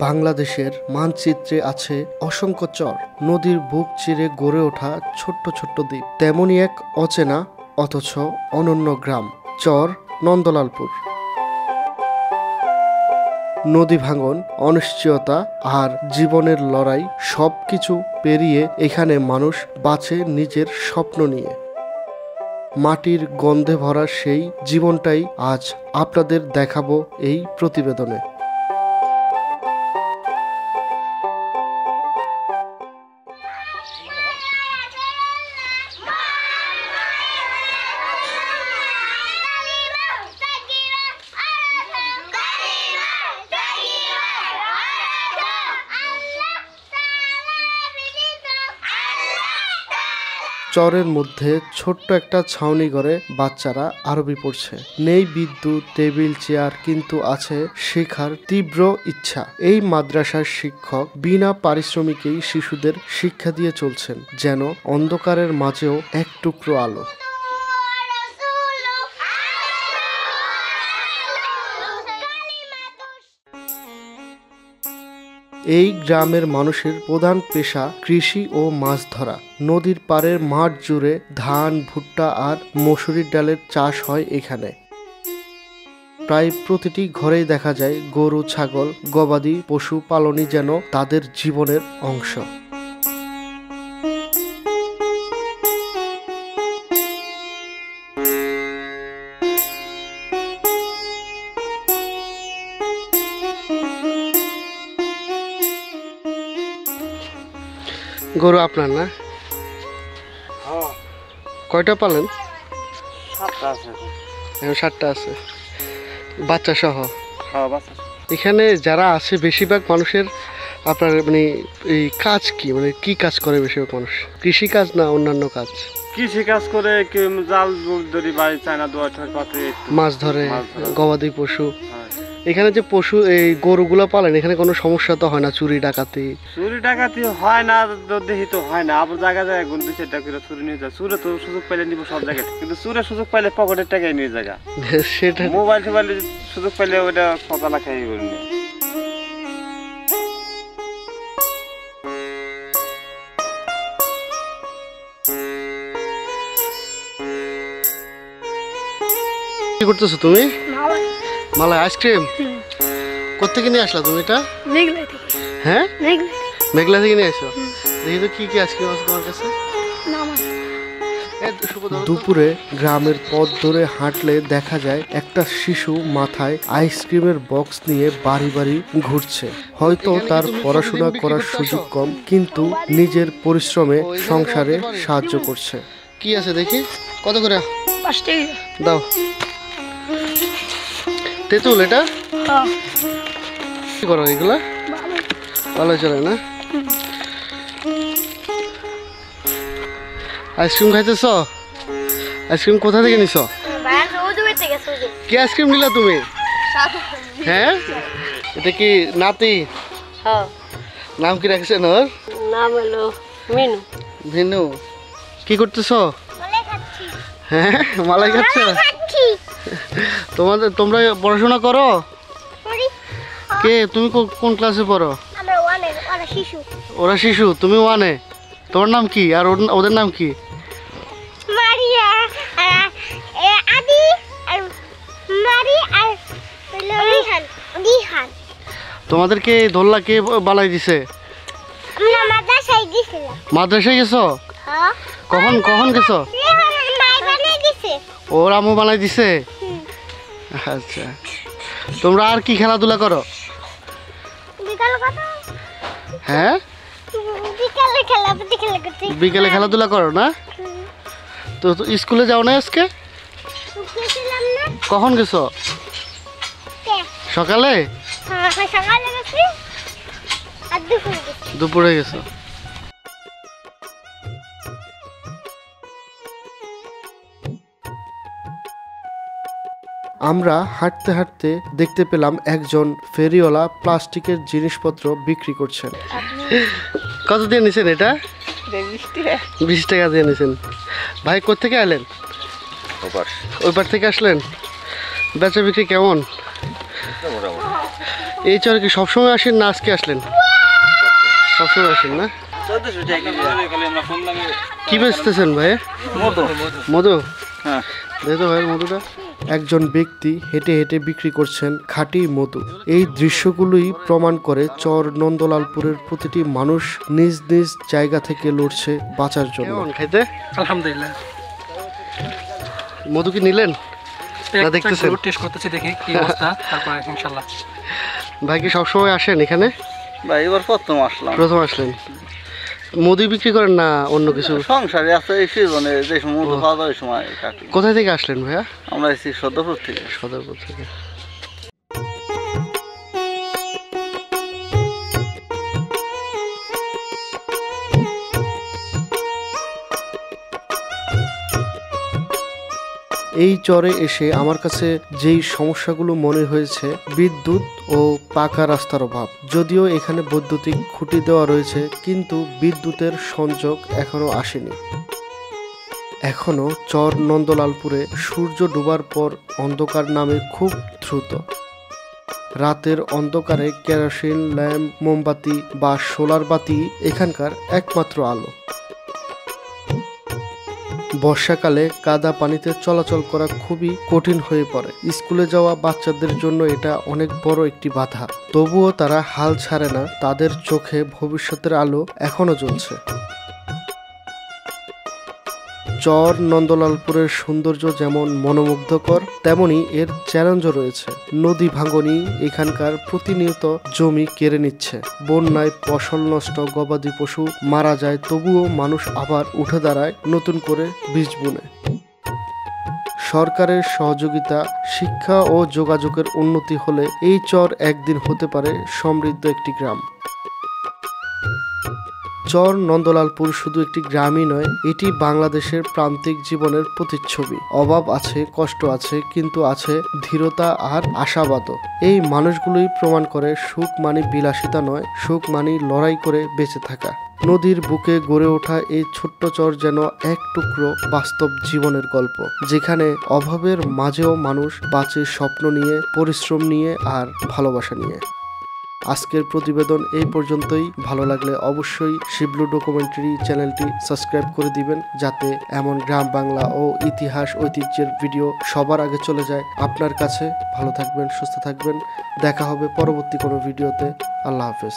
বাংলাদেশের মানচিত্রে আছে অসংখ্য চর, নদীর বুক চিরে গড়ে ওঠা ছোট্ট ছোট্ট দ্বীপ। তেমনই এক অচেনা অথচ অনন্য গ্রাম, চর নন্দলালপুর। নদী ভাঙন, অনিশ্চয়তা আর জীবনের লড়াই সবকিছু পেরিয়ে এখানে মানুষ বাঁচে নিজের স্বপ্ন নিয়ে। মাটির গন্ধে ভরা সেই জীবনটাই আজ আপনাদের দেখাবো এই প্রতিবেদনে। চরের মধ্যে ছোট্ট একটা ছাউনি ঘরে বাচ্চারা আরবি পড়ছে। নেই বিদ্যুৎ, টেবিল চেয়ার, কিন্তু আছে শেখার তীব্র ইচ্ছা। এই মাদ্রাসার শিক্ষক বিনা পারিশ্রমিকেই শিশুদের শিক্ষা দিয়ে চলছেন, যেন অন্ধকারের মাঝেও এক টুকরো আলো। এই গ্রামের মানুষের প্রধান পেশা কৃষি ও মাছ ধরা। নদীর পাড়ের মাঠ জুড়ে ধান, ভুট্টা আর মসুরির ডালের চাষ হয় এখানে। প্রায় প্রতিটি ঘরেই দেখা যায় গরু, ছাগল, গবাদি পশু পালনই যেন তাদের জীবনের অংশ। গরু আপনার না? কয়টা পালেন? 7টা আছে, বাচ্চা সহ। এখানে যারা আছে বেশিরভাগ মানুষের আপনার মানে এই কাজ কি, মানে কি কাজ করে বেশিরভাগ মানুষ? কৃষি কাজ না অন্যান্য কাজ? কৃষি কাজ করে, জাল ধরি, চায়না মাছ ধরে, গবাদি পশু। এখানে যে পশু এই গরুগুলা পালেন, এখানে কোনো সমস্যা তো হয় না? চুরি ডাকাতি হয় না, দেখি তো হয় না। আবার জায়গা জায়গায় গুণ 2-4টা করে চুরি নিয়ে যায়। চুরে তো সুযোগ পাইলে নিব সব জায়গায়, কিন্তু চুরের সুযোগ পাইলে পকেটের টাকাই নিয়ে যায়। সেটা মোবাইল টোবাইলে সুযোগ পাইলে ওইটা সকালা খাই করে নিয়ে। কি করতেছো তুমি? মালাই আইসক্রিম কোথেকে নিয়ে আসলা তুমি? এটা হ্যাঁ, মেঘলা থেকে নিয়ে আসো। দেখি তো কি কি আইসক্রিম আছে তোমার কাছে। দুপুরে গ্রামের পথ ধরে হাঁটলে দেখা যায় একটা শিশু মাথায় আইসক্রিমের বক্স নিয়ে বাড়ি বাড়ি ঘুরছে। হয়তো তার পড়াশোনা করার সুযোগ কম, কিন্তু নিজের পরিশ্রমে সংসারে সাহায্য করছে। কি আছে দেখি, কত করে দাও? তেঁতুল এটা কি করো? এগুলা ভালো চলে না? আইসক্রিম খাইতেছ? আইসক্রিম কোথা থেকে নিছ? কি আইসক্রিম নিলা তুমি? হ্যাঁ, এটা কি নাতি? নাম কি রাখছেন ওর? নাম হলো মিনু। ভিনু। কি করতেছ? হ্যাঁ, মালাই খাচ্ছ? তোমরা পড়াশোনা করো? কে তুমি কোন ক্লাসে পড়ো? ওরা শিশু, তুমি 1-এ। তোমার নাম কি আর ওদের নাম কি? মারিয়া, আদি আর মারি আর রিহান। তোমাদেরকে দোল্লা কে বালাই দিছে? আমরা মাদ্রাসায় গেছিলাম। মাদ্রাসায় গেছো? হ্যাঁ। কখন গেছো? ওর আম্মু বানাই দিছে? আচ্ছা, তোমরা আর কি খেলাধুলা করো? হ্যাঁ, বিকেলে খেলাধুলা করো না? তো স্কুলে যাও না আজকে? কখন গেছো? সকালে? দুপুরে গেছো? আমরা হাঁটতে হাঁটতে দেখতে পেলাম একজন ফেরিওয়ালা প্লাস্টিকের জিনিসপত্র বিক্রি করছেন। কত দিয়ে নিছেন এটা? 20 টাকা দিয়ে নিছেন। ভাই কোত্থেকে এলেন? ওই পার থেকে আসলেন। বেচা বিক্রি কেমন? এই চরে কি সবসময় আসেন না আজকে আসলেন? সবসময় আসেন না? কি বেচতেছেন ভাই? মধু। হ্যাঁ। দেখো ভাইয়ের মধুটা। একজন ব্যক্তি হেঁটে হেঁটে বিক্রি করছেন খাঁটি মধু। এই দৃশ্যগুলোই প্রমাণ করে চর নন্দলালপুরের প্রতিটি মানুষ নিজ নিজ জায়গা থেকে লড়ছে বাঁচার জন্য। খাইতে আলহামদুলিল্লাহ। মধু কি নিলেন না দেখতেছেন? টেস্ট করতেছি দেখি কি অবস্থা, তারপর ইনশাআল্লাহ। ভাই কি সবসময় আসেন এখানে? ভাই এবার প্রথম আসলাম। প্রথম আসলেন। মধু বিক্রি করেন না অন্য কিছু? সংসারে আছে এই সিজনে যে সময় মধু পাওয়া যায় ওই সময় কাটি। কোথায় থেকে আসলেন ভাইয়া? আমরা এসেছি সদরপুর থেকে। সদরপুর থেকে। এই চরে এসে আমার কাছে যেই সমস্যাগুলো মনে হয়েছে, বিদ্যুৎ ও পাকা রাস্তার অভাব। যদিও এখানে বৈদ্যুতিক খুঁটি দেওয়া রয়েছে, কিন্তু বিদ্যুতের সংযোগ এখনো আসেনি। এখনো চর নন্দলালপুরে সূর্য ডোবার পর অন্ধকার নামে খুব দ্রুত। রাতের অন্ধকারে কেরোসিন ল্যাম্প, মোমবাতি বা সোলার বাতি এখানকার একমাত্র আলো। বর্ষাকালে কাদা পানিতে চলাচল করা খুবই কঠিন হয়ে পড়ে। স্কুলে যাওয়া বাচ্চাদের জন্য এটা অনেক বড় একটি বাধা। তবুও তারা হাল ছাড়ে না, তাদের চোখে ভবিষ্যতের আলো এখনো জ্বলছে। চর নন্দলালপুরের সৌন্দর্য যেমন মনোমুগ্ধকর, তেমনি এর চ্যালেঞ্জও রয়েছে। নদী ভাঙনি এখানকার প্রতিনিয়ত জমি কেড়ে নিচ্ছে। বন্যায় ফসল নষ্ট, গবাদি পশু মারা যায়, তবুও মানুষ আবার উঠে দাঁড়ায় নতুন করে বীজ বুনে। সরকারের সহযোগিতা, শিক্ষা ও যোগাযোগের উন্নতি হলে এই চর একদিন হতে পারে সমৃদ্ধ একটি গ্রাম। চর নন্দলালপুর শুধু একটি গ্রামই নয়, এটি বাংলাদেশের প্রান্তিক জীবনের প্রতিচ্ছবি। অভাব আছে, কষ্ট আছে, কিন্তু আছে ধীরতা আর আশাবাদও। এই মানুষগুলোই প্রমাণ করে সুখ মানে বিলাসিতা নয়, সুখ মানে লড়াই করে বেঁচে থাকা। নদীর বুকে গড়ে ওঠা এই ছোট্ট চর যেন এক টুকরো বাস্তব জীবনের গল্প, যেখানে অভাবের মাঝেও মানুষ বাঁচে স্বপ্ন নিয়ে, পরিশ্রম নিয়ে আর ভালোবাসা নিয়ে। আজকের প্রতিবেদন এই পর্যন্তই। ভালো লাগলে অবশ্যই শিবলু ডকুমেন্টারি চ্যানেলটি সাবস্ক্রাইব করে দিবেন, যাতে এমন গ্রাম বাংলা ও ইতিহাস ঐতিহ্যের ভিডিও সবার আগে চলে যায় আপনার কাছে। ভালো থাকবেন, সুস্থ থাকবেন। দেখা হবে পরবর্তী কোনো ভিডিওতে। আল্লাহ হাফেজ।